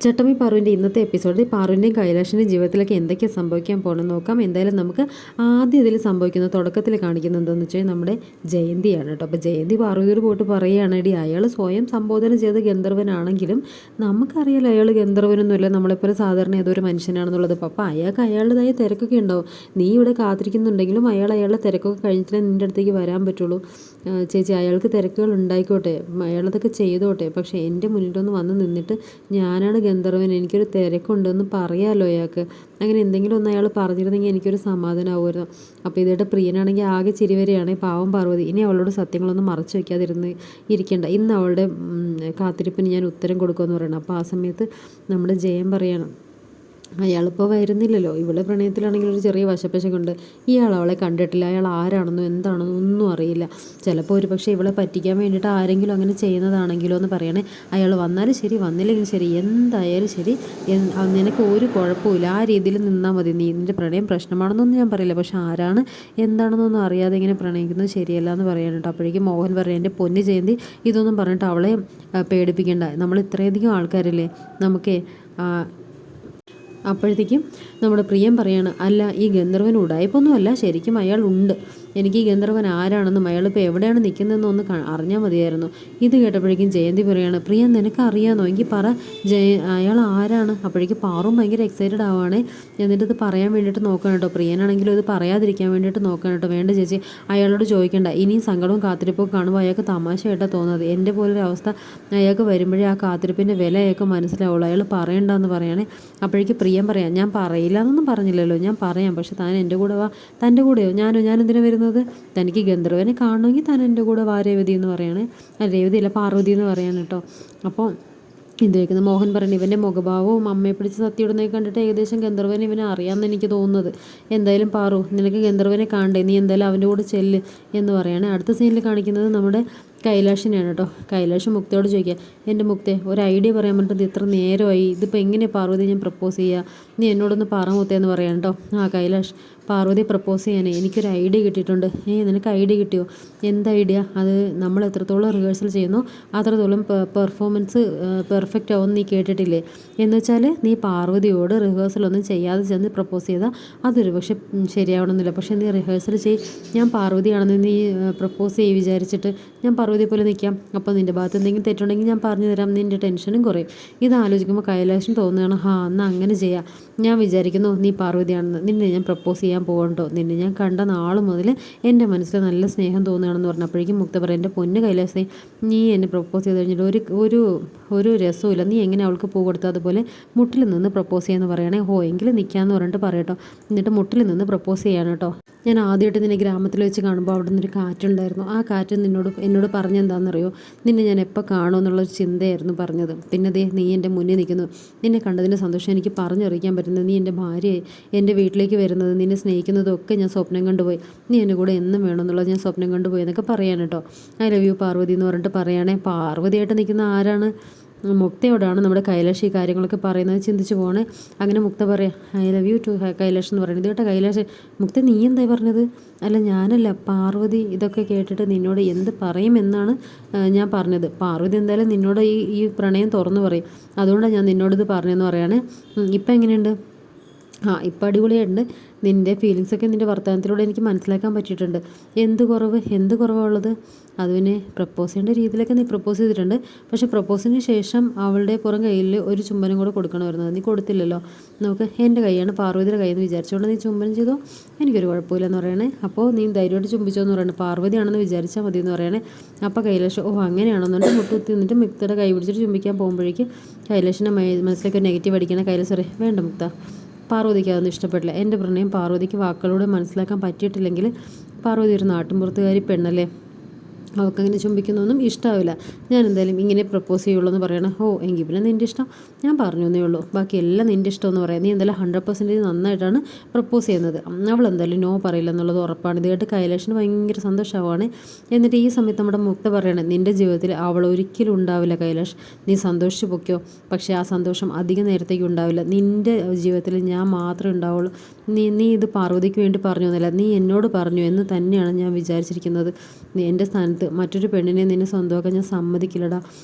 ചട്ടമ്പി പാറുവിൻ്റെ ഇന്നത്തെ എപ്പിസോഡിൽ പാറുവിൻ്റെയും കൈലാഷിൻ്റെയും ജീവിതത്തിലൊക്കെ എന്തൊക്കെയാണ് സംഭവിക്കാൻ പോകണമെന്ന് നോക്കാം. എന്തായാലും നമുക്ക് ആദ്യം ഇതിൽ സംഭവിക്കുന്ന തുടക്കത്തിൽ കാണിക്കുന്നത് എന്താണെന്ന് വെച്ചാൽ നമ്മുടെ ജയന്തിയാണ് കേട്ടോ. അപ്പോൾ ജയന്തി പാറുവിയോട് പോയിട്ട് പറയുകയാണ്, എടി അയാൾ സ്വയം സംബോധന ചെയ്ത ഗന്ധർവനാണെങ്കിലും നമുക്കറിയാലോ അയാൾ ഗന്ധർവനൊന്നുമില്ല, നമ്മളെപ്പോലെ സാധാരണ ഏതൊരു മനുഷ്യനാണെന്നുള്ളത്. അപ്പോൾ അയാൾക്ക് അയാളുടേതായ തിരക്കൊക്കെ ഉണ്ടാവും. നീ ഇവിടെ കാത്തിരിക്കുന്നുണ്ടെങ്കിലും അയാളുടെ തിരക്കൊക്കെ കഴിഞ്ഞിട്ടേ നിൻ്റെ അടുത്തേക്ക് വരാൻ പറ്റുള്ളൂ. ചേച്ചി, അയാൾക്ക് തിരക്കുകൾ ഉണ്ടായിക്കോട്ടെ, അയാളതൊക്കെ ചെയ്തോട്ടെ, പക്ഷേ എൻ്റെ മുന്നിലൊന്ന് വന്ന് നിന്നിട്ട് ഞാനാണ് ഗന്ധർവൻ, എനിക്കൊരു തിരക്കുണ്ടെന്ന് പറയാമല്ലോ അയാൾക്ക്. അങ്ങനെ എന്തെങ്കിലും ഒന്ന് അയാൾ പറഞ്ഞിരുന്നെങ്കിൽ എനിക്കൊരു സമാധാനമാവുമായിരുന്നു. അപ്പോൾ ഇതിയുടെ പ്രിയനാണെങ്കിൽ ആകെ ചിരി വരികയാണ്. പാവം പാർവതി ഇനി അവളോട് സത്യങ്ങളൊന്നും മറച്ചു വയ്ക്കാതിരുന്ന് ഇരിക്കേണ്ട, ഇന്ന് അവളുടെ കാത്തിരിപ്പിന് ഞാൻ ഉത്തരം കൊടുക്കുമെന്ന് പറയണം. അപ്പോൾ ആ സമയത്ത് നമ്മുടെ ജയം പറയണം, അയാളിപ്പോൾ വരുന്നില്ലല്ലോ, ഇവിടെ പ്രണയത്തിലാണെങ്കിൽ ഒരു ചെറിയ വശപ്പശക്കുണ്ട്. ഇയാൾ അവളെ കണ്ടിട്ടില്ല, അയാൾ ആരാണെന്നോ എന്താണെന്നോ ഒന്നും അറിയില്ല. ചിലപ്പോൾ ഒരു പക്ഷേ ഇവളെ പറ്റിക്കാൻ വേണ്ടിയിട്ട് ആരെങ്കിലും അങ്ങനെ ചെയ്യുന്നതാണെങ്കിലോ എന്ന് പറയണേ. അയാൾ വന്നാലും ശരി വന്നില്ലെങ്കിലും ശരി, എന്തായാലും ശരി, നിനക്ക് ഒരു കുഴപ്പമില്ല, ആ രീതിയിൽ നിന്നാൽ മതി. നിൻ്റെ പ്രണയം പ്രശ്നമാണെന്നൊന്നും ഞാൻ പറയില്ല, പക്ഷെ ആരാണ് എന്താണെന്നൊന്നും അറിയാതെ ഇങ്ങനെ പ്രണയിക്കുന്നത് ശരിയല്ല എന്ന് പറയാനുണ്ട്. അപ്പോഴേക്കും മോഹൻ പറയും, എൻ്റെ പൊന്ന് ജയന്തി ഇതൊന്നും പറഞ്ഞിട്ട് അവളെ പേടിപ്പിക്കേണ്ട, നമ്മൾ ഇത്രയധികം ആൾക്കാരില്ലേ നമുക്ക്. അപ്പോഴത്തേക്കും നമ്മുടെ പ്രിയം പറയാണ്, അല്ല ഈ ഗന്ധർവൻ ഉടായ്പൊന്നുമല്ല, ശരിക്കും അയാൾ ഉണ്ട്. എനിക്ക് ഈ ഗന്ധർവൻ ആരാണെന്നും അയാളിപ്പോൾ എവിടെയാണ് നിൽക്കുന്നതെന്നും ഒന്ന് അറിഞ്ഞാൽ മതിയായിരുന്നു. ഇത് കേട്ടപ്പോഴേക്കും ജയന്തി പറയാണ്, പ്രിയ നിനക്ക് അറിയാമെന്നോ, എങ്കിൽ പറ അയാൾ ആരാണ്. അപ്പോഴേക്കും പാറും ഭയങ്കര എക്സൈറ്റഡ് ആവുകയാണ്. എന്നിട്ട് ഇത് പറയാൻ വേണ്ടിയിട്ട് നോക്കണം കേട്ടോ. പ്രിയനാണെങ്കിലും ഇത് പറയാതിരിക്കാൻ വേണ്ടിയിട്ട് നോക്കണം കേട്ടോ. വേണ്ട ചേച്ചി, അയാളോട് ചോദിക്കേണ്ട, ഇനിയും സങ്കടവും കാത്തിരിപ്പും കാണുമ്പോൾ അയാൾക്ക് തമാശയായിട്ടാണ് തോന്നുന്നത്. എൻ്റെ പോലൊരു അവസ്ഥ അയാൾക്ക് വരുമ്പോഴേ ആ കാത്തിരിപ്പിൻ്റെ വില അയാൾക്ക് മനസ്സിലാവുള്ളൂ. അയാൾ പറയണ്ടെന്ന് പറയുകയാണെ. അപ്പോഴേക്ക് പ്രിയം പറയാം, ഞാൻ പറയില്ല എന്നൊന്നും പറഞ്ഞില്ലല്ലോ, ഞാൻ പറയാം, പക്ഷെ താൻ എൻ്റെ കൂടെ വാ. തൻ്റെ കൂടെയോ? ഞാൻ എന്തിനാണ് വരുന്നത്? തനിക്ക് ഗന്ധർവനെ കാണണമെങ്കിൽ താൻ എൻ്റെ കൂടെ വാ രേവതി എന്ന് പറയണേ. രേവതി അല്ല, പാർവതി എന്ന് പറയാൻ കേട്ടോ. അപ്പോൾ ഇത് വയ്ക്കുന്നത് മോഹൻ പറഞ്ഞു, ഇവൻ്റെ മുഖഭാവവും അമ്മയെ പിടിച്ച് സത്യമിടുന്നതൊക്കെ കണ്ടിട്ട് ഏകദേശം ഗന്ധർവനെ ഇവനെ അറിയാമെന്ന് എനിക്ക് തോന്നുന്നത്. എന്തായാലും പാറു, നിനക്ക് ഗന്ധർവനെ കാണണ്ടേ, നീ എന്തായാലും അവൻ്റെ കൂടെ ചെല്ല് എന്ന് പറയുകയാണ്. അടുത്ത സീനിൽ കാണിക്കുന്നത് നമ്മുടെ കൈലാഷിനെയാണ് കേട്ടോ. കൈലാഷ് മുക്തയോട് ചോദിക്കുക, എൻ്റെ മുക്തേ ഒരു ഐഡിയ പറയാൻ പറ്റുന്നത് ഇത്ര നേരമായി, ഇതിപ്പോൾ എങ്ങനെയാണ് പാർവതി ഞാൻ പ്രപ്പോസ് ചെയ്യുക, നീ എന്നോടൊന്ന് പറ മുത്തേന്ന് പറയാം കേട്ടോ. കൈലാഷ്, പാർവതി പ്രപ്പോസ് ചെയ്യാനേ എനിക്കൊരു ഐഡിയ കിട്ടിയിട്ടുണ്ട്. നിനക്ക് ഐഡിയ കിട്ടിയോ? എന്ത് ഐഡിയ? അത് നമ്മൾ എത്രത്തോളം റിഹേഴ്സൽ ചെയ്യുന്നു അത്രത്തോളം പെർഫോമൻസ് പെർഫെക്റ്റ് ആവുമെന്ന് നീ കേട്ടിട്ടില്ലേ? എന്ന് വെച്ചാൽ നീ പാർവതിയോട് റിഹേഴ്സലൊന്നും ചെയ്യാതെ ചെന്ന് പ്രപ്പോസ് ചെയ്താൽ അതൊരു പക്ഷെ ശരിയാവണമെന്നില്ല. പക്ഷേ നീ റിഹേഴ്സൽ ഞാൻ പാർവതിയാണെന്ന് നീ പ്രപ്പോസ് ചെയ്ത് വിചാരിച്ചിട്ട് ഞാൻ പാർവതിയെ പോലെ നിൽക്കാം. അപ്പോൾ നിൻ്റെ ഭാഗത്ത് എന്തെങ്കിലും തെറ്റുണ്ടെങ്കിൽ ഞാൻ പറഞ്ഞു തരാം, നിൻ്റെ ടെൻഷനും കുറയും. ഇത് ആലോചിക്കുമ്പോൾ കൈലാശം തോന്നുകയാണ്, എന്നാൽ അങ്ങനെ ചെയ്യാം. ഞാൻ വിചാരിക്കുന്നു നീ പാർവതിയാണെന്ന്. നിന്നെ ഞാൻ പ്രപ്പോസ് ചെയ്യാൻ പോകണ്ടോ? നിന്നെ ഞാൻ കണ്ട നാൾ മുതൽ എൻ്റെ മനസ്സിൽ നല്ല സ്നേഹം തോന്നുകയാണെന്ന് പറഞ്ഞപ്പോഴേക്കും മുക്ത പറയും, എൻ്റെ പൊന്ന് കൈലാസേ, നീ എന്നെ പ്രപ്പോസ് ചെയ്ത് കഴിഞ്ഞിട്ട് ഒരു രസമില്ല. നീ എങ്ങനെ അവൾക്ക് പൂ കൊടുത്താൽ അതുപോലെ മുട്ടിൽ നിന്ന് പ്രപ്പോസ് ചെയ്യാന്ന് പറയണേ. എങ്കിലും നിൽക്കാമെന്ന് പറഞ്ഞിട്ട് പറയട്ടോ. എന്നിട്ട് മുട്ടിൽ നിന്ന് പ്രപ്പോസ് ചെയ്യാണ് കേട്ടോ. ഞാൻ ആദ്യമായിട്ട് നിന്നെ ഗ്രാമത്തിൽ വെച്ച് കാണുമ്പോൾ അവിടെ നിന്നൊരു കാറ്റുണ്ടായിരുന്നു. ആ കാറ്റ് എന്നോട് പറഞ്ഞെന്താണെന്നറിയോ? നിന്നെ ഞാൻ എപ്പോൾ കാണുമെന്നുള്ളൊരു ചിന്തയായിരുന്നു പറഞ്ഞത്. പിന്നെ നീ എൻ്റെ മുന്നിൽ നിൽക്കുന്നു. നിന്നെ കണ്ടതിൻ്റെ സന്തോഷം എനിക്ക് പറഞ്ഞറിയിക്കാൻ പറ്റുന്നത്. നീ എൻ്റെ ഭാര്യയായി എൻ്റെ വീട്ടിലേക്ക് വരുന്നത്, നിന്നെ സ്നേഹിക്കുന്നതും ഒക്കെ ഞാൻ സ്വപ്നം കണ്ടുപോയി. നീ എൻ്റെ കൂടെ എന്നും വേണമെന്നുള്ളത് ഞാൻ സ്വപ്നം കണ്ടുപോയി എന്നൊക്കെ പറയാൻ കേട്ടോ. ഐ ലവ് യു പാർവതി എന്ന് പറഞ്ഞിട്ട് പറയുകയാണെ. പാർവതിയായിട്ട് നിൽക്കുന്ന ആരാണ്? മുക്തയോടാണ് നമ്മുടെ കൈലാഷ് ഈ കാര്യങ്ങളൊക്കെ പറയുന്നത്. ചിന്തിച്ച് പോകണേ. അങ്ങനെ മുക്ത പറയാം, I love you to Kailash എന്ന് പറയുന്നത്. ഇതോട്ടെ കൈലാഷ്, മുക്ത നീ എന്തായി പറഞ്ഞത്? അല്ല ഞാനല്ല, പാർവതി ഇതൊക്കെ കേട്ടിട്ട് നിന്നോട് എന്ത് പറയുമെന്നാണ് ഞാൻ പറഞ്ഞത്. പാർവതി എന്തായാലും നിന്നോട് ഈ പ്രണയം തുറന്നു പറയും, അതുകൊണ്ടാണ് ഞാൻ നിന്നോടിത് പറഞ്ഞതെന്ന് പറയാണ്. ഇപ്പം എങ്ങനെയുണ്ട്? ഇപ്പം അടിപൊളിയായിട്ടുണ്ട്. നിൻ്റെ ഫീലിങ്സൊക്കെ നിൻ്റെ വർത്തമാനത്തിലൂടെ എനിക്ക് മനസ്സിലാക്കാൻ പറ്റിയിട്ടുണ്ട്. എന്ത് കുറവാണ് ഉള്ളത്? അത് പിന്നെ പ്രപ്പോസ് ചെയ്യേണ്ട രീതിയിലൊക്കെ നീ പ്രപ്പോസ് ചെയ്തിട്ടുണ്ട്. പക്ഷേ പ്രപ്പോസിന് ശേഷം അവളുടെ പുറം കയ്യിൽ ഒരു ചുംബനം കൂടെ കൊടുക്കണമായിരുന്നു. നീ കൊടുത്തില്ലല്ലോ. നമുക്ക് എൻ്റെ കൈയാണ് പാർവതിയുടെ കൈയെന്ന് വിചാരിച്ചുകൊണ്ട് നീ ചുംബനം ചെയ്തോ, എനിക്കൊരു കുഴപ്പമില്ലെന്ന് പറയണേ. അപ്പോൾ നീ ധൈര്യമായിട്ട് ചുംബിച്ചോ എന്ന് പറയണേ. പാർവതിയാണെന്ന് വിചാരിച്ചാൽ മതി എന്ന് പറയണേ. അപ്പോൾ കൈലാഷ്, അങ്ങനെയാണെന്നുണ്ടെങ്കിൽ മുട്ടുകുത്തി നിന്നിട്ട് മുക്തയുടെ കൈ പിടിച്ചിട്ട് ചുംബിക്കാൻ പോകുമ്പോഴേക്ക് കൈലാഷിൻ്റെ മനസ്സിലേക്ക് ഒരു നെഗറ്റീവ് അടിക്കണേ. കൈലാഷ് പറയും, വേണ്ട മുക്ത, പാർവതിക്ക് അതൊന്നും ഇഷ്ടപ്പെട്ടില്ല. എൻ്റെ പ്രണയം പാർവതിക്ക് വാക്കുകളിലൂടെ മനസ്സിലാക്കാൻ പറ്റിയിട്ടില്ലെങ്കിൽ പാർവതി ഒരു നാട്ടിൻപുറത്തുകാരി പെണ്ണല്ലേ, അവൾക്കങ്ങനെ ചുംബിക്കുന്നൊന്നും ഇഷ്ടമാവില്ല. ഞാൻ എന്തായാലും ഇങ്ങനെ പ്രപ്പോസ് ചെയ്യുള്ളൂ എന്ന് പറയണം. എങ്കിൽ പിന്നെ നിൻ്റെ ഇഷ്ടം, ഞാൻ പറഞ്ഞു എന്നേ ഉള്ളൂ, ബാക്കി എല്ലാം നിൻ്റെ ഇഷ്ടം എന്ന് പറയാം. നീ എന്തായാലും 100% നന്നായിട്ടാണ് പ്രപ്പോസ് ചെയ്യുന്നത്. അവൾ എന്തായാലും നോ പറയില്ല എന്നുള്ളത് ഉറപ്പാണ്. ഇത് കേട്ട് കൈലാഷിന് ഭയങ്കര സന്തോഷമാവാണ്. എന്നിട്ട് ഈ സമയത്ത് നമ്മുടെ മുക്ത പറയണേ, നിൻ്റെ ജീവിതത്തിൽ അവൾ ഒരിക്കലും ഉണ്ടാവില്ല കൈലാഷ്, നീ സന്തോഷിച്ച് പൊയ്ക്കോ. പക്ഷേ ആ സന്തോഷം അധിക നേരത്തേക്ക് ഉണ്ടാവില്ല. നിൻ്റെ ജീവിതത്തിൽ ഞാൻ മാത്രമേ ഉണ്ടാവുള്ളൂ. നീ ഇത് പാർവതിക്ക് വേണ്ടി പറഞ്ഞു എന്നല്ല, നീ എന്നോട് പറഞ്ഞു എന്ന് തന്നെയാണ് ഞാൻ വിചാരിച്ചിരിക്കുന്നത്. നീ എൻ്റെ സ്ഥാനത്ത് സമയത്ത് മറ്റൊരു പെണ്ണിനെ നിന്നെ സ്വന്തമാക്കാൻ ഞാൻ സമ്മതിക്കില്ലടാ,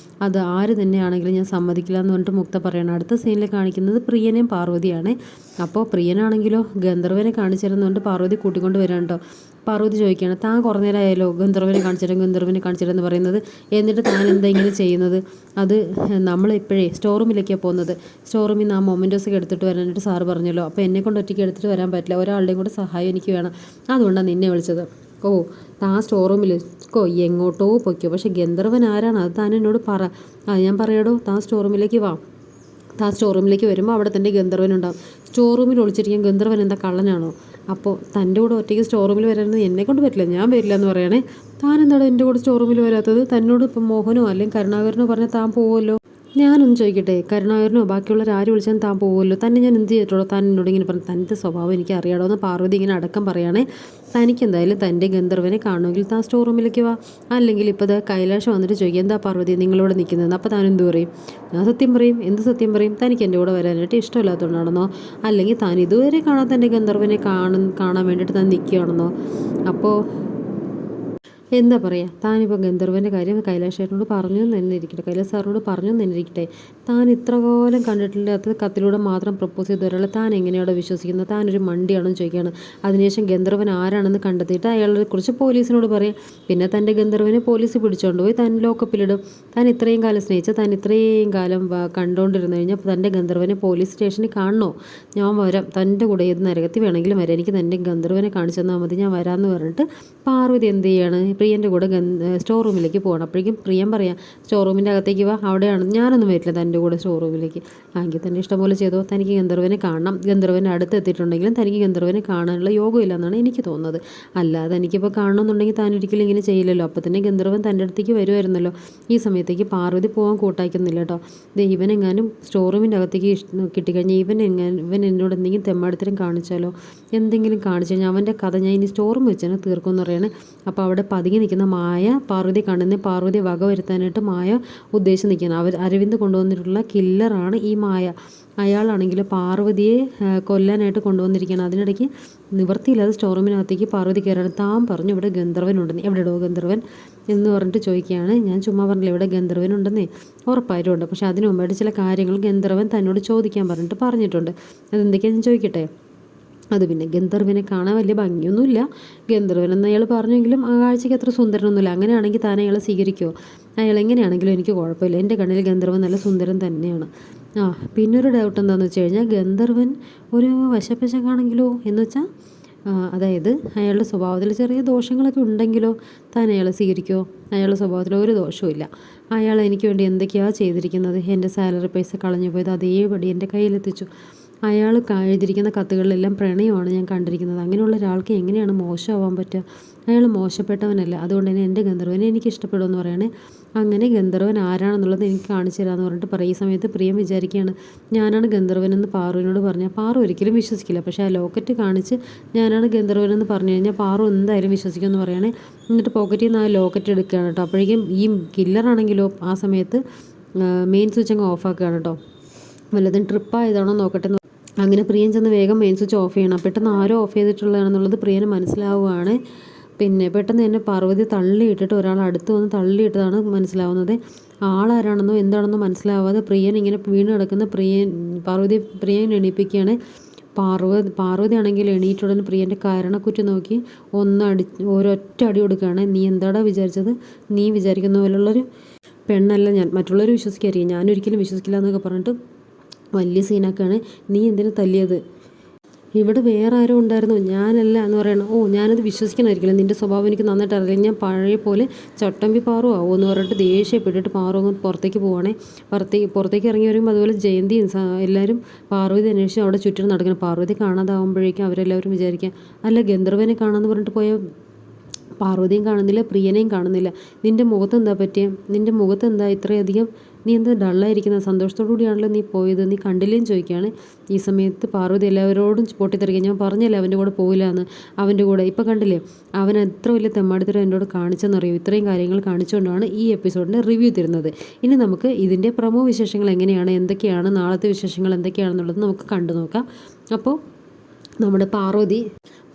അത് ആര് തന്നെയാണെങ്കിലും ഞാൻ സമ്മതിക്കില്ല എന്ന് പറഞ്ഞിട്ട് മുക്ത പറയണം. അടുത്ത സീനിൽ കാണിക്കുന്നത് പ്രിയനെയും പാർവതിയാണ്. അപ്പോൾ പ്രിയനാണെങ്കിലോ ഗന്ധർവനെ കാണിച്ചിരുന്നുകൊണ്ട് പാർവതി കൂട്ടിക്കൊണ്ട് വരാൻ കേട്ടോ. പാർവതി ചോദിക്കുകയാണ്, താൻ കുറേ നേരമായാലോ ഗന്ധർവനെ കാണിച്ചിട്ട് പറയുന്നത്, എന്നിട്ട് താൻ എന്താ ഇങ്ങനെ ചെയ്യുന്നത്? അത് നമ്മളിപ്പോഴേ സ്റ്റോർ റൂമിലേക്കാണ് പോകുന്നത്. സ്റ്റോർ റൂമിൽ നിന്ന് ആ മൊമെൻറ്റോസൊക്കെ എടുത്തിട്ട് വരാനായിട്ട് സാറ് പറഞ്ഞല്ലോ. അപ്പോൾ എന്നെ കൊണ്ട് ഒറ്റയ്ക്ക് എടുത്തിട്ട് വരാൻ പറ്റില്ല, ഒരാളുടെയും കൂടെ സഹായം എനിക്ക് വേണം. അതുകൊണ്ടാണ് നിന്നെ വിളിച്ചത്. ഓ, താൻ സ്റ്റോർ റൂമിലേക്കോ എങ്ങോട്ടോ പൊയ്ക്കോ, പക്ഷേ ഗന്ധർവൻ ആരാണ് അത് താൻ എന്നോട് പറ. ഞാൻ പറയാടോ, താൻ സ്റ്റോർ റൂമിലേക്ക് വാ. താൻ സ്റ്റോർ റൂമിലേക്ക് വരുമ്പോൾ അവിടെ തന്നെ ഗന്ധർവനുണ്ടാവും. സ്റ്റോർ റൂമിൽ ഒളിച്ചിരിക്കാൻ ഗന്ധർവൻ എന്താ കള്ളനാണോ? അപ്പോൾ തൻ്റെ കൂടെ ഒറ്റയ്ക്ക് സ്റ്റോർ റൂമിൽ വരാനൊന്നും എന്നെ കൊണ്ട് പറ്റില്ല, ഞാൻ വരില്ല എന്ന് പറയണേ. താൻ എന്താണ് എൻ്റെ കൂടെ സ്റ്റോർ റൂമിൽ വരാത്തത്? തന്നോട് ഇപ്പം മോഹനോ അല്ലെങ്കിൽ കരുണാകരനോ പറഞ്ഞാൽ താൻ പോവുമല്ലോ. ഞാനൊന്ന് ചോദിക്കട്ടെ, കരുണാകരനോ ബാക്കിയുള്ളവർ ആര് വിളിച്ചാൽ താൻ പോകുമല്ലോ. തന്നെ ഞാൻ എന്ത് ചെയ്തിട്ടുള്ളൂ? താൻ എന്നോട് ഇങ്ങനെ പറഞ്ഞു. തൻ്റെ സ്വഭാവം എനിക്ക് അറിയാടോ എന്ന് പാർവതി ഇങ്ങനെ അടക്കം പറയുകയാണേ. തനിക്ക് എന്തായാലും തൻ്റെ ഗന്ധർവനെ കാണുമെങ്കിൽ താൻ സ്റ്റോർ റൂമിലേക്ക് വാ. അല്ലെങ്കിൽ ഇപ്പോൾ കൈലാഷം വന്നിട്ട് ചോദിക്കുക, എന്താ പാർവതി നിങ്ങളിവിടെ നിൽക്കുന്നത്? അപ്പോൾ താൻ എന്ത് പറയും? ഞാൻ സത്യം പറയും. എന്ത് സത്യം പറയും? തനിക്ക് എൻ്റെ കൂടെ വരാനായിട്ട് ഇഷ്ടമില്ലാത്തതുകൊണ്ടാണെന്നോ, അല്ലെങ്കിൽ താൻ ഇതുവരെ കാണാത്ത എൻ്റെ ഗന്ധർവനെ കാണാൻ വേണ്ടിയിട്ട് താൻ നിൽക്കുകയാണെന്നോ? അപ്പോൾ എന്താ പറയുക, താനിപ്പോൾ ഗന്ധർവൻ്റെ കാര്യം കൈലാഷേട്ടനോട് പറഞ്ഞു എന്ന് തന്നെ ഇരിക്കട്ടെ, കൈലാസ് സാറിനോട് പറഞ്ഞു എന്ന് തന്നെ ഇരിക്കട്ടെ. താൻ ഇത്ര കാലം കണ്ടിട്ടില്ലാത്ത കത്തിലൂടെ മാത്രം പ്രപ്പോസ് ചെയ്ത ഒരാളെ താൻ എങ്ങനെയാണ് വിശ്വസിക്കുന്നത്? താനൊരു മണ്ടിയാണെന്ന് ചോദിക്കുകയാണ്. അതിനുശേഷം ഗന്ധർവൻ ആരാണെന്ന് കണ്ടെത്തിയിട്ട് അയാളെ കുറിച്ച് പോലീസിനോട് പറയാം. പിന്നെ തൻ്റെ ഗന്ധർവനെ പോലീസ് പിടിച്ചുകൊണ്ട് പോയി താൻ ലോക്കപ്പിലിടും. താൻ ഇത്രയും കാലം സ്നേഹിച്ച, താൻ ഇത്രയും കാലം കണ്ടുകൊണ്ടിരുന്നു കഴിഞ്ഞാൽ തൻ്റെ ഗന്ധർവനെ പോലീസ് സ്റ്റേഷനിൽ കാണണോ? ഞാൻ വരാം, തൻ്റെ കൂടെ ഏത് നരകത്തിൽ വേണമെങ്കിലും വരാം, എനിക്ക് തൻ്റെ ഗന്ധർവനെ കാണിച്ചു തന്നാൽ മതി, ഞാൻ വരാമെന്ന് പറഞ്ഞിട്ട് പാർവതി എന്ത് ചെയ്യാണ്, പ്രിയൻ്റെ കൂടെ സ്റ്റോർ റൂമിലേക്ക് പോകണം. അപ്പോഴേക്കും പ്രിയൻ പറയാം, സ്റ്റോർ റൂമിൻ്റെ അകത്തേക്ക് വാ, അവിടെയാണ്. ഞാനൊന്നും വരില്ല തൻ്റെ കൂടെ സ്റ്റോർ റൂമിലേക്ക്. എങ്കിൽ തന്നെ ഇഷ്ടംപോലെ ചെയ്തോ, തനിക്ക് ഗന്ധർവനെ കാണണം. ഗന്ധർവൻ്റെ അടുത്ത് എത്തിയിട്ടുണ്ടെങ്കിലും തനിക്ക് ഗന്ധർവനെ കാണാനുള്ള യോഗമില്ല എന്നാണ് എനിക്ക് തോന്നുന്നത്. അല്ലാതെ എനിക്കിപ്പോൾ കാണണമെന്നുണ്ടെങ്കിൽ താൻ ഒരിക്കലും ഇങ്ങനെ ചെയ്യില്ലല്ലോ. അപ്പോൾ തന്നെ ഗന്ധർവൻ തൻ്റെ അടുത്തേക്ക് വരുമായിരുന്നല്ലോ. ഈ സമയത്തേക്ക് പാർവതി പോകാൻ കൂട്ടാക്കുന്നില്ല കേട്ടോ. ഇവനെങ്ങാനും സ്റ്റോർ റൂമിൻ്റെ അകത്തേക്ക് കിട്ടിക്കഴിഞ്ഞാൽ ഇവൻ എന്നോട് എന്തെങ്കിലും തെമ്മാടിത്തരം കാണിച്ചാലോ, എന്തെങ്കിലും കാണിച്ചു കഴിഞ്ഞാൽ അവൻ്റെ കഥ ഞാൻ ഇനി സ്റ്റോർ റൂം വെച്ച് തന്നെ തീർക്കുമെന്ന് പറയണേ. അപ്പോൾ അവിടെ പതുങ്ങി നിൽക്കുന്ന മായ പാർവതി കണ്ണിന് പാർവതി വക വരുത്താനായിട്ട് മായ ഉദ്ദേശിച്ച് നിൽക്കുകയാണ്. അരവിന്ദ് കൊണ്ടുവന്നിട്ടുള്ള കില്ലറാണ് ഈ മായ. അയാളാണെങ്കിൽ പാർവതിയെ കൊല്ലാനായിട്ട് കൊണ്ടുവന്നിരിക്കുകയാണ്. അതിനിടയ്ക്ക് നിവൃത്തിയില്ലാതെ സ്റ്റോർ റൂമിനകത്തേക്ക് പാർവതി കയറാണ്. താൻ പറഞ്ഞു ഇവിടെ ഗന്ധർവനുണ്ടെന്ന്. എവിടെയോ ഗന്ധർവൻ എന്ന് പറഞ്ഞിട്ട് ചോദിക്കുകയാണ്. ഞാൻ ചുമ്മാ പറഞ്ഞില്ല, ഇവിടെ ഗന്ധർവനുണ്ടെന്നേ. ഉറപ്പായിട്ടും ഉണ്ട്. പക്ഷേ അതിനു മുമ്പായിട്ട് ചില കാര്യങ്ങൾ ഗന്ധർവൻ തന്നോട് ചോദിക്കാൻ പറഞ്ഞിട്ടുണ്ട്. അതെന്തൊക്കെയാണെന്ന് ചോദിക്കട്ടെ. അത് പിന്നെ ഗന്ധർവനെ കാണാൻ വലിയ ഭംഗിയൊന്നുമില്ല. ഗന്ധർവൻ എന്ന് അയാൾ പറഞ്ഞെങ്കിലും ആ കാഴ്ചയ്ക്ക് അത്ര സുന്ദരനൊന്നുമില്ല. അങ്ങനെയാണെങ്കിൽ താൻ അയാളെ സ്വീകരിക്കുമോ? അയാൾ എങ്ങനെയാണെങ്കിലും എനിക്ക് കുഴപ്പമില്ല. എൻ്റെ കണ്ണിൽ ഗന്ധർവൻ നല്ല സുന്ദരൻ തന്നെയാണ്. പിന്നൊരു ഡൗട്ട് എന്താണെന്ന് വെച്ച് കഴിഞ്ഞാൽ ഗന്ധർവൻ ഒരു വശപ്പശക്കാണെങ്കിലോ എന്ന് വെച്ചാൽ അതായത് അയാളുടെ സ്വഭാവത്തിൽ ചെറിയ ദോഷങ്ങളൊക്കെ ഉണ്ടെങ്കിലോ താൻ അയാളെ സ്വീകരിക്കുമോ? അയാളുടെ സ്വഭാവത്തിൽ ഒരു ദോഷവും ഇല്ല. അയാൾ എനിക്ക് വേണ്ടി എന്തൊക്കെയാണ് ചെയ്തിരിക്കുന്നത്? എൻ്റെ സാലറി പൈസ കളഞ്ഞു പോയത് അതേപടി എൻ്റെ കയ്യിലെത്തിച്ചു. അയാൾ എഴുതിയിരിക്കുന്ന കത്തുകളിലെല്ലാം പ്രണയമാണ് ഞാൻ കണ്ടിരിക്കുന്നത്. അങ്ങനെയുള്ള ഒരാൾക്ക് എങ്ങനെയാണ് മോശമാവാൻ പറ്റുക? അയാൾ മോശപ്പെട്ടവനല്ല. അതുകൊണ്ട് തന്നെ എൻ്റെ ഗന്ധർവനെ എനിക്ക് ഇഷ്ടപ്പെടുമെന്ന് പറയണേ. അങ്ങനെ ഗന്ധർവൻ ആരാണെന്നുള്ളത് എനിക്ക് കാണിച്ചു തരാമെന്ന് പറഞ്ഞിട്ട് പറയും. ഈ സമയത്ത് പ്രിയം വിചാരിക്കുകയാണ്, ഞാനാണ് ഗന്ധർവനെന്ന് പാറുവിനോട് പറഞ്ഞാൽ പാറു ഒരിക്കലും വിശ്വസിക്കില്ല. പക്ഷേ ആ ലോക്കറ്റ് കാണിച്ച് ഞാനാണ് ഗന്ധർവനെന്ന് പറഞ്ഞു കഴിഞ്ഞാൽ പാറു എന്തായാലും വിശ്വസിക്കുമെന്ന് പറയണേ. എന്നിട്ട് പോക്കറ്റിൽ നിന്ന് ആ ലോക്കറ്റ് എടുക്കുകയാണ് കേട്ടോ. അപ്പോഴേക്കും ഈ കില്ലറാണെങ്കിലോ ആ സമയത്ത് മെയിൻ സ്വിച്ച് അങ്ങ് ഓഫാക്കുകയാണ് കേട്ടോ. വല്ലതും ട്രിപ്പായതാണോ നോക്കട്ടെ. അങ്ങനെ പ്രിയൻ ചെന്ന് വേഗം മെയിൻ സ്വിച്ച് ഓഫ് ചെയ്യണം. പെട്ടെന്ന് ആരോ ഓഫ് ചെയ്തിട്ടുള്ളതാണെന്നുള്ളത് പ്രിയന് മനസ്സിലാവുകയാണ്. പിന്നെ പെട്ടെന്ന് തന്നെ പാർവതി തള്ളിയിട്ടിട്ട് ഒരാൾ അടുത്ത് വന്ന് തള്ളിയിട്ടതാണ് മനസ്സിലാവുന്നത്. ആളാരാണെന്നോ എന്താണെന്നോ മനസ്സിലാവാതെ പ്രിയൻ ഇങ്ങനെ വീണ് കിടക്കുന്ന പ്രിയൻ എണീപ്പിക്കുകയാണ്. പാർവതി ആണെങ്കിൽ എണീറ്റുടൻ പ്രിയൻ്റെ കരണക്കുറ്റി നോക്കി ഒരൊറ്റ അടി കൊടുക്കുകയാണ്. നീ എന്താടാ വിചാരിച്ചത്? നീ വിചാരിക്കുന്ന പോലുള്ളൊരു പെണ്ണല്ല ഞാൻ. മറ്റുള്ളവർ വിശ്വസിക്കാറിയും, ഞാനൊരിക്കലും വിശ്വസിക്കില്ല എന്നൊക്കെ പറഞ്ഞിട്ട് വലിയ സീനാക്കാണ്. നീ എന്തിനു തല്ലിയത്? ഇവിടെ വേറെ ആരും ഉണ്ടായിരുന്നു, ഞാനല്ല എന്ന് പറയണം. ഞാനത് വിശ്വസിക്കണമായിരിക്കില്ല, നിൻ്റെ സ്വഭാവം എനിക്ക് നന്നായിട്ട് അറിയില്ല. ഞാൻ പഴയ പോലെ ചട്ടമ്പി പാറു ആവുമോ എന്ന് പറഞ്ഞിട്ട് ദേഷ്യപ്പെട്ടിട്ട് പാറു അങ്ങ് പുറത്തേക്ക് പോവുകയാണെ. പുറത്തേക്ക് ഇറങ്ങി വരുമ്പോൾ അതുപോലെ ജയന്തിയും എല്ലാവരും പാർവതി അന്വേഷിച്ച് അവിടെ ചുറ്റിനും നടക്കണം. പാർവതി കാണാതാവുമ്പോഴേക്കും അവരെല്ലാവരും വിചാരിക്കാം, അല്ല ഗന്ധർവനെ കാണാമെന്ന് പറഞ്ഞിട്ട് പോയ പാർവതിയും കാണുന്നില്ല, പ്രിയനെയും കാണുന്നില്ല. നിൻ്റെ മുഖത്ത് എന്താ പറ്റിയ? നിൻ്റെ മുഖത്ത് എന്താ ഇത്രയധികം? നീ എന്താ ഡള്ളായിരിക്കുന്നത്? സന്തോഷത്തോടു കൂടിയാണല്ലോ നീ പോയത്, നീ കണ്ടില്ലേന്ന് ചോദിക്കുകയാണ്. ഈ സമയത്ത് പാർവതി എല്ലാവരോടും പൊട്ടിത്തെറിക്കുക, ഞാൻ പറഞ്ഞല്ലേ അവൻ്റെ കൂടെ പോയില്ല എന്ന്. അവൻ്റെ കൂടെ ഇപ്പം കണ്ടില്ലേ അവൻ എത്ര വലിയ തെമ്മാടിത്തരം എന്നോട് കാണിച്ചെന്നറിയോ? ഇത്രയും കാര്യങ്ങൾ കാണിച്ചുകൊണ്ടാണ് ഈ എപ്പിസോഡിൻ്റെ റിവ്യൂ തരുന്നത്. ഇനി നമുക്ക് ഇതിൻ്റെ പ്രമോ വിശേഷങ്ങൾ എങ്ങനെയാണ്, എന്തൊക്കെയാണ് നാളത്തെ വിശേഷങ്ങൾ എന്തൊക്കെയാണെന്നുള്ളത് നമുക്ക് കണ്ടു നോക്കാം. അപ്പോൾ നമ്മുടെ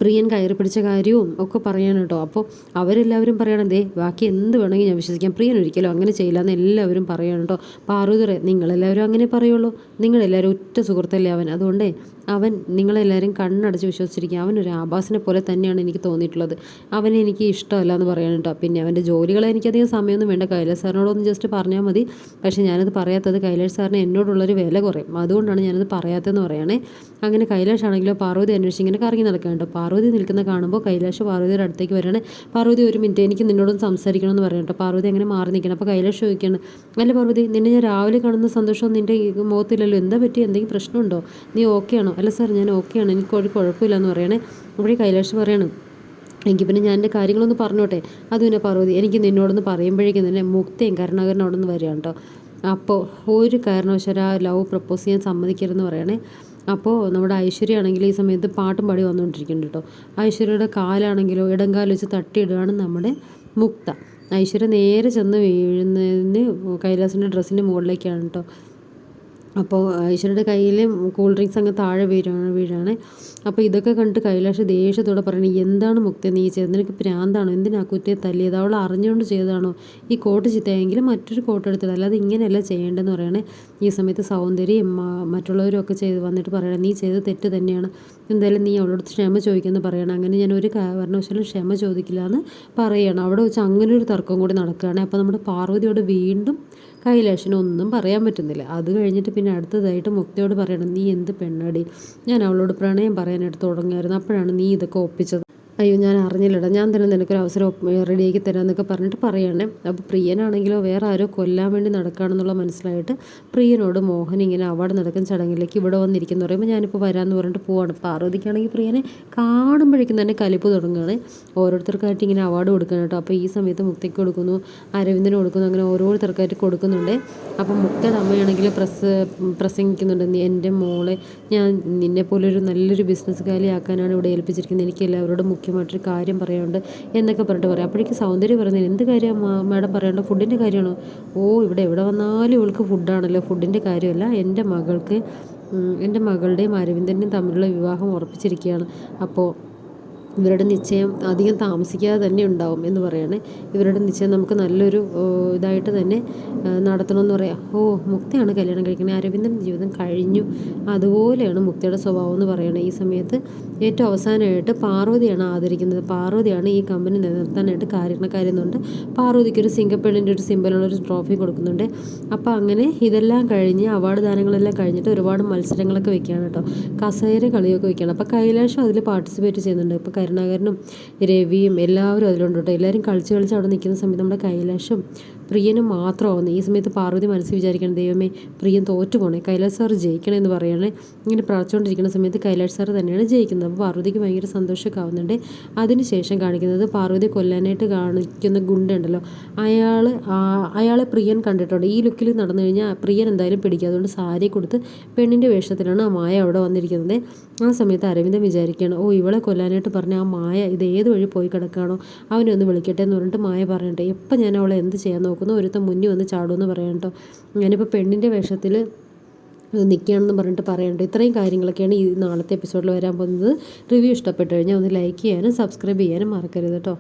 പ്രിയൻ കയറി പിടിച്ച കാര്യവും ഒക്കെ പറയാൻ കേട്ടോ. അപ്പോൾ അവരെല്ലാവരും പറയണം, ദേ ബാക്കി എന്ത് വേണമെങ്കിൽ ഞാൻ വിശ്വസിക്കാം, പ്രിയൻ ഒരിക്കലും അങ്ങനെ ചെയ്യില്ല എന്ന് എല്ലാവരും പറയണം കേട്ടോ. പാർവതി നിങ്ങളെല്ലാവരും അങ്ങനെ പറയുള്ളൂ, നിങ്ങളെല്ലാവരും ഒറ്റ സുഹൃത്തല്ലേ അവൻ, അതുകൊണ്ടേ അവൻ നിങ്ങളെല്ലാവരും കണ്ണടച്ച് വിശ്വസിച്ചിരിക്കുക, അവനൊരു ആഭാസിനെ പോലെ തന്നെയാണ് എനിക്ക് തോന്നിയിട്ടുള്ളത്, അവനെ എനിക്ക് ഇഷ്ടമല്ല എന്ന് പറയാൻ കേട്ടോ. പിന്നെ അവൻ്റെ ജോലികളെ എനിക്കധികം സമയമൊന്നും വേണ്ട, കൈലാഷ് സാറിനോടൊന്ന് ജസ്റ്റ് പറഞ്ഞാൽ മതി. പക്ഷേ ഞാനത് പറയാത്തത് കൈലാഷ് സാറിന് എന്നോടുള്ളൊരു വില കുറയും, അതുകൊണ്ടാണ് ഞാനത് പറയാത്തതെന്ന് പറയണേ. അങ്ങനെ കൈലാഷ് ആണെങ്കിലോ പാർവതി അന്വേഷിച്ച് ഇങ്ങനെ കറങ്ങി നടക്കാൻ കേട്ടോ. പാർവതി നിൽക്കുന്ന കാണുമ്പോൾ കൈലാഷ് പാർവതിയുടെ അടുത്തേക്ക് വരികയാണ്. പാർവതി ഒരു മിനിറ്റ് എനിക്ക് നിന്നോടൊന്ന് സംസാരിക്കണമെന്ന് പറയും കേട്ടോ. പാർവതി അങ്ങനെ മാറി നിൽക്കണം. അപ്പോൾ കൈലാഷ് ചോദിക്കുകയാണ്, അല്ല പാർവതി നിന്നെ ഞാൻ രാവിലെ കാണുന്ന സന്തോഷം നിൻ്റെ മുഖത്തില്ലല്ലോ, എന്താ പറ്റി, എന്തെങ്കിലും പ്രശ്നമുണ്ടോ, നീ ഓക്കെ ആണോ? അല്ല സാർ ഞാൻ ഓക്കെയാണ്, എനിക്കൊരു കുഴപ്പമില്ല എന്ന് പറയണേ. അപ്പോഴേ കൈലാഷ് പറയണം, എനിക്ക് പിന്നെ ഞാൻ എൻ്റെ കാര്യങ്ങളൊന്ന് പറഞ്ഞോട്ടെ. അത് പിന്നെ പാർവതി എനിക്ക് നിന്നോടൊന്ന് പറയുമ്പോഴേക്കും തന്നെ മുക്തയും കരുണാകരനും അവിടെ നിന്ന് വരികയാണ് കേട്ടോ. അപ്പോൾ ഒരു കാരണവശാലും ആ ലവ് പ്രപ്പോസ് ചെയ്യാൻ സമ്മതിക്കരുതെന്ന് പറയണേ. അപ്പോൾ നമ്മുടെ ഐശ്വര്യ ആണെങ്കിൽ ഈ സമയത്ത് പാട്ടും പാടി വന്നുകൊണ്ടിരിക്കുന്നുണ്ട് കേട്ടോ. ഐശ്വര്യയുടെ കാലാണെങ്കിലോ ഇടം കാല് വെച്ച് തട്ടിയിടുകയാണ് നമ്മുടെ മുക്ത. ഐശ്വര്യ നേരെ ചെന്ന് വീഴുന്നതിന് കൈലാസിൻ്റെ ഡ്രസ്സിൻ്റെ മുകളിലേക്കാണ് കേട്ടോ. അപ്പോൾ ഐശ്വര്യയുടെ കയ്യിൽ കൂൾ ഡ്രിങ്ക്സ് അങ്ങ് താഴെ വീഴാണ്. അപ്പോൾ ഇതൊക്കെ കണ്ടിട്ട് കൈലാഷ് ദേഷ്യത്തോടെ പറയണേ, എന്താണ് മുക്തി നീ ചെയ്തത്, നിനക്ക് പ്രാന്താണോ, എന്തിനാ കുറ്റിയെ തല്ലിയത്, അവൾ അറിഞ്ഞുകൊണ്ട് ചെയ്തതാണോ, ഈ കോട്ട് ചിത്തയെങ്കിൽ മറ്റൊരു കോട്ട് എടുത്തത്, അല്ലാതെ ഇങ്ങനെയല്ല ചെയ്യേണ്ടതെന്ന് പറയണേ. ഈ സമയത്ത് സൗന്ദര്യം മറ്റുള്ളവരും ഒക്കെ ചെയ്ത് വന്നിട്ട് പറയണേ, നീ ചെയ്ത് തെറ്റ് തന്നെയാണ്, എന്തായാലും നീ അവളോട് ക്ഷമ ചോദിക്കുമെന്ന് പറയണം. അങ്ങനെ ഞാൻ ഒരു കാരണവശാലും ക്ഷമ ചോദിക്കില്ല എന്ന് പറയണം. അവിടെ വെച്ച് അങ്ങനെ ഒരു തർക്കം കൂടി നടക്കുകയാണ്. അപ്പോൾ നമ്മുടെ പാർവതിയോട് വീണ്ടും കൈലാഷിന് ഒന്നും പറയാൻ പറ്റുന്നില്ല. അത് കഴിഞ്ഞിട്ട് പിന്നെ അടുത്തതായിട്ട് മുക്തയോട് പറയണം, നീ എന്ത് പെണ്ണടി, ഞാൻ അവളോട് പ്രണയം പറയാനായിട്ട് തുടങ്ങുമായിരുന്നു, അപ്പോഴാണ് നീ ഇതൊക്കെ ഒപ്പിച്ചത്. അയ്യോ ഞാൻ അറിഞ്ഞില്ലടാ, ഞാൻ തന്നെ നിനക്കൊരു അവസരം റെഡിയാക്കി തരാമെന്നൊക്കെ പറഞ്ഞിട്ട് പറയണേ. അപ്പോൾ പ്രിയനാണെങ്കിലോ വേറെ ആരോ കൊല്ലാൻ വേണ്ടി നടക്കുകയാണെന്നുള്ള മനസ്സിലായിട്ട് പ്രിയനോട് മോഹൻ ഇങ്ങനെ അവാർഡ് നടക്കുന്ന ചടങ്ങിലേക്ക് ഇവിടെ വന്നിരിക്കുന്നു പറയുമ്പോൾ ഞാനിപ്പോൾ വരാമെന്ന് പറഞ്ഞിട്ട് പോവാണ്. പാർവതിക്കാണെങ്കിൽ പ്രിയനെ കാണുമ്പോഴേക്കും തന്നെ കലിപ്പ് തുടങ്ങുകയാണ്. ഓരോരുത്തർക്കായിട്ട് ഇങ്ങനെ അവാർഡ് കൊടുക്കണം കേട്ടോ. അപ്പോൾ ഈ സമയത്ത് മുക്തയ്ക്ക് കൊടുക്കുന്നു, അരവിന്ദന് കൊടുക്കുന്നു, അങ്ങനെ ഓരോരുത്തർക്കായിട്ട് കൊടുക്കുന്നുണ്ട്. അപ്പോൾ മുക്തയുടെ അമ്മയാണെങ്കിൽ പ്രസംഗിക്കുന്നുണ്ട്, എൻ്റെ മോളെ ഞാൻ നിന്നെപ്പോലൊരു നല്ലൊരു ബിസിനസ്സുകാരിയാക്കാനാണ് ഇവിടെ ഏൽപ്പിച്ചിരിക്കുന്നത്, എനിക്ക് എല്ലാവരോടും മുഖ്യമായിട്ടൊരു കാര്യം പറയാനുണ്ട് എന്നൊക്കെ പറഞ്ഞിട്ട് പറയാം. അപ്പോഴേക്കും സൗന്ദര്യം പറയുന്നത്, എന്ത് കാര്യം മാഡം പറയേണ്ടത്, ഫുഡിൻ്റെ കാര്യമാണോ? ഓ എവിടെ വന്നാലും ഇവൾക്ക് ഫുഡാണല്ലോ, ഫുഡിൻ്റെ കാര്യമല്ല, എൻ്റെ മകളുടെയും അരവിന്ദൻ്റെയും തമ്മിലുള്ള വിവാഹം ഉറപ്പിച്ചിരിക്കുകയാണ്. അപ്പോൾ ഇവരുടെ നിശ്ചയം അധികം താമസിക്കാതെ തന്നെ ഉണ്ടാവും എന്ന് പറയണേ. ഇവരുടെ നിശ്ചയം നമുക്ക് നല്ലൊരു ഇതായിട്ട് തന്നെ നടത്തണമെന്ന് പറയാം. ഓ മുക്തയാണ് കല്യാണം കഴിക്കുന്നത്, അരവിന്ദൻ്റെ ജീവിതം കഴിഞ്ഞു, അതുപോലെയാണ് മുക്തയുടെ സ്വഭാവം എന്ന് പറയണേ. ഈ സമയത്ത് ഏറ്റവും അവസാനമായിട്ട് പാർവതിയാണ് ആദരിക്കുന്നത്. പാർവതിയാണ് ഈ കമ്പനി നിലനിർത്താനായിട്ട് കാരണക്കാരെന്നുണ്ട്. പാർവതിക്കൊരു സിംഗപ്പെണ്ണിൻ്റെ ഒരു സിമ്പലുള്ളൊരു ട്രോഫി കൊടുക്കുന്നുണ്ട്. അപ്പോൾ അങ്ങനെ ഇതെല്ലാം കഴിഞ്ഞ് അവാർഡ് ദാനങ്ങളെല്ലാം കഴിഞ്ഞിട്ട് ഒരുപാട് മത്സരങ്ങളൊക്കെ വെക്കുകയാണ് കേട്ടോ. കസേര കളിയൊക്കെ വെക്കുകയാണ്. അപ്പോൾ കൈലാഷും അതിൽ പാർട്ടിസിപ്പേറ്റ് ചെയ്യുന്നുണ്ട്. ഇപ്പോൾ കരുണാകരനും രവിയും എല്ലാവരും അതിലുണ്ട് കേട്ടോ. എല്ലാവരും കളിച്ച് അവിടെ നിൽക്കുന്ന സമയത്ത് നമ്മുടെ കൈലാഷും പ്രിയനും മാത്രമാവുന്നു. ഈ സമയത്ത് പാർവതി മനസ്സിൽ വിചാരിക്കണം, ദൈവമേ പ്രിയൻ തോറ്റു പോണേ, കൈലാഷ് സാർ ജയിക്കണേ എന്ന് പറയണേ. ഇങ്ങനെ പ്രാർത്ഥിച്ചുകൊണ്ടിരിക്കുന്ന സമയത്ത് കൈലാഷ് സാർ തന്നെയാണ് ജയിക്കുന്നത്. അപ്പോൾ പാർവതിക്ക് ഭയങ്കര സന്തോഷമൊക്കെ ആവുന്നുണ്ട്. അതിനുശേഷം കാണിക്കുന്നത് പാർവതി കൊല്ലാനായിട്ട് കാണിക്കുന്ന ഗുണ്ടുണ്ടല്ലോ, അയാളെ പ്രിയൻ കണ്ടിട്ടുണ്ട്. ഈ ലുക്കിൽ നടന്നു കഴിഞ്ഞാൽ പ്രിയൻ എന്തായാലും പിടിക്കുക, അതുകൊണ്ട് സാരി കൊടുത്ത് പെണ്ണിൻ്റെ വേഷത്തിലാണ് ആ മായ അവിടെ വന്നിരിക്കുന്നത്. ആ സമയത്ത് അരവിന്ദൻ വിചാരിക്കുകയാണ്, ഓ ഇവളെ കൊല്ലാനായിട്ട് പറഞ്ഞ ആ മായ ഇത് ഏത് വഴി പോയി കിടക്കുകയാണോ, അവനെ ഒന്ന് വിളിക്കട്ടെ എന്ന് പറഞ്ഞിട്ട് മായ പറയട്ടെ. എപ്പോൾ ഞാൻ അവളെ എന്ത് ചെയ്യാൻ നോക്കുന്നു, ഒരുത്തം മുന്നിൽ വന്ന് ചാടുമെന്ന് പറയാം കേട്ടോ. ഞാനിപ്പോൾ പെണ്ണിൻ്റെ വേഷത്തിൽ നിൽക്കുകയാണെന്ന് പറഞ്ഞിട്ട് പറയണ്ട. ഇത്രയും കാര്യങ്ങളൊക്കെയാണ് ഈ നാളത്തെ എപ്പിസോഡിൽ വരാൻ പോകുന്നത്. റിവ്യൂ ഇഷ്ടപ്പെട്ടു കഴിഞ്ഞാൽ ഒന്ന് ലൈക്ക് ചെയ്യാനും സബ്സ്ക്രൈബ് ചെയ്യാനും മറക്കരുത് കേട്ടോ.